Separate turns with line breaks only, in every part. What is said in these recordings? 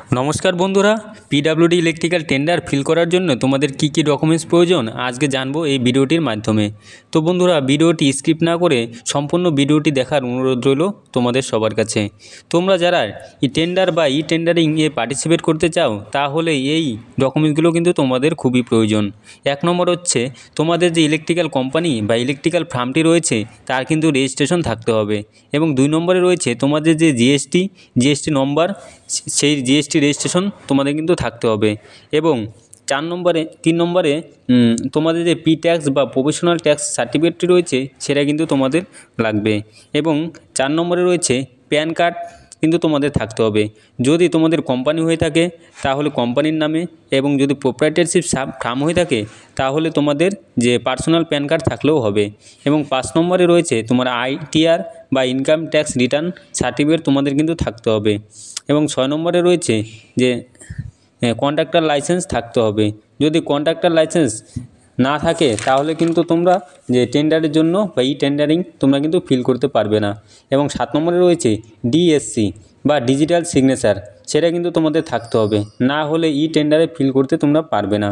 নমস্কার বন্ধুরা, PWD electrical tender feel করার জন্য তোমাদের কি কি ডকুমেন্টস প্রয়োজন আজকে জানবো এই ভিডিওটির মাধ্যমে। তো বন্ধুরা, ভিডিওটি স্কিপ না করে সম্পূর্ণ ভিডিওটি দেখার অনুরোধ রইল তোমাদের সবার কাছে। তোমরা যারা এই টেন্ডার বা ই টেন্ডারিং এ পার্টিসিপেট করতে চাও তাহলে এই ডকুমেন্টসগুলো কিন্তু তোমাদের খুবই প্রয়োজন। এক নম্বর হচ্ছে তোমাদের যে ইলেকট্রিক্যাল কোম্পানি বা ইলেকট্রিক্যাল ফার্মটি রয়েছে তার কিন্তু রেজিস্ট্রেশন থাকতে হবে, এবং 2 নম্বরে রয়েছে তোমাদের যে জিএসটি নম্বর, সেই জিএসটি রেজিস্ট্রেশন তোমাদের কিন্তু থাকতে হবে। এবং 3 নম্বরে তোমাদের যে পি ট্যাক্স বা প্রফেশনাল ট্যাক্স সার্টিফিকেটটি রয়েছে সেটা কিন্তু তোমাদের লাগবে। এবং 4 নম্বরে রয়েছে প্যান কার্ড কিন্তু তোমাদের থাকতে হবে। যদি তোমাদের কোম্পানি হয়ে থাকে তাহলে কোম্পানির নামে, এবং যদি প্রোপ্রাইটারশিপ ফার্ম হয়ে থাকে তাহলে তোমাদের যে পার্সোনাল প্যান কার্ড থাকলেও হবে। এবং 5 নম্বরে রয়েছে তোমার আইটিআর বা ইনকাম ট্যাক্স রিটার্ন সার্টিফিকেট তোমাদের কিন্তু থাকতে হবে। এবং 6 নম্বরে রয়েছে যে কন্ট্রাক্টর লাইসেন্স থাকতে হবে। যদি কন্ট্রাক্টর লাইসেন্স না থাকে তাহলে কিন্তু তোমরা যে টেন্ডারের জন্য বা ই টেন্ডারিং তোমরা কিন্তু ফিল করতে পারবে না। এবং 7 নম্বরে রয়েছে ডিএসসি বা ডিজিটাল সিগনেচার, সেটা কিন্তু তোমাদের থাকতে হবে, না হলে ই টেন্ডারে ফিল করতে তোমরা পারবে না।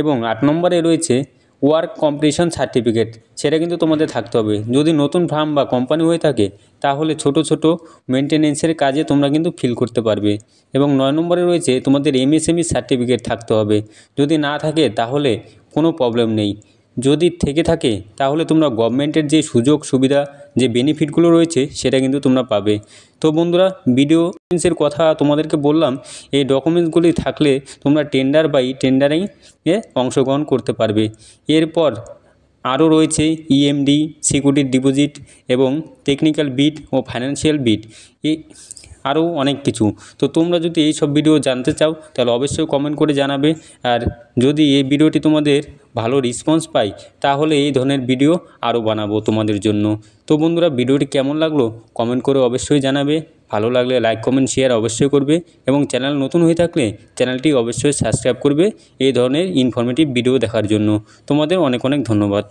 এবং 8 নম্বরে রয়েছে ওয়ার্ক কমপ্লিশন সার্টিফিকেট, সেটা কিন্তু তোমাদের থাকতে হবে। যদি নতুন ফার্ম বা কোম্পানি হয়ে থাকে তাহলে ছোট ছোট মেনটেনেন্সের কাজে তোমরা কিন্তু ফিল করতে পারবে। এবং 9 নম্বরে রয়েছে তোমাদের এমএসএমই সার্টিফিকেট থাকতে হবে। যদি না থাকে তাহলে কোনো প্রবলেম নেই, যদি থেকে থাকে তাহলে তোমরা গভর্নমেন্টের যে সুযোগ সুবিধা, যে বেনিফিটগুলো রয়েছে সেটা কিন্তু তোমরা পাবে। তো বন্ধুরা, ডকুমেন্টসের কথা তোমাদেরকে বললাম, এই ডকুমেন্টসগুলি থাকলে তোমরা টেন্ডার বা ই টেন্ডারিংয়ে অংশগ্রহণ করতে পারবে। এরপর আরও রয়েছে ইএমডি, সিকিউরিটি ডিপোজিট, এবং টেকনিক্যাল বিড ও ফাইন্যান্সিয়াল বিড, আরও অনেক কিছু। তো তোমরা যদি এই সব ভিডিও জানতে চাও তাহলে অবশ্যই কমেন্ট করে জানাবে। আর যদি এই ভিডিওটি তোমাদের ভালো রেসপন্স পাই তাহলে এই ধরনের ভিডিও আরও বানাবো তোমাদের জন্য। তো বন্ধুরা, ভিডিওটি কেমন লাগলো কমেন্ট করে অবশ্যই জানাবে। ভালো লাগলে লাইক কমেন্ট শেয়ার অবশ্যই করবে, এবং চ্যানেল নতুন হয়ে থাকলে চ্যানেলটি অবশ্যই সাবস্ক্রাইব করবে এই ধরনের ইনফরমেটিভ ভিডিও দেখার জন্য। তোমাদের অনেক অনেক ধন্যবাদ।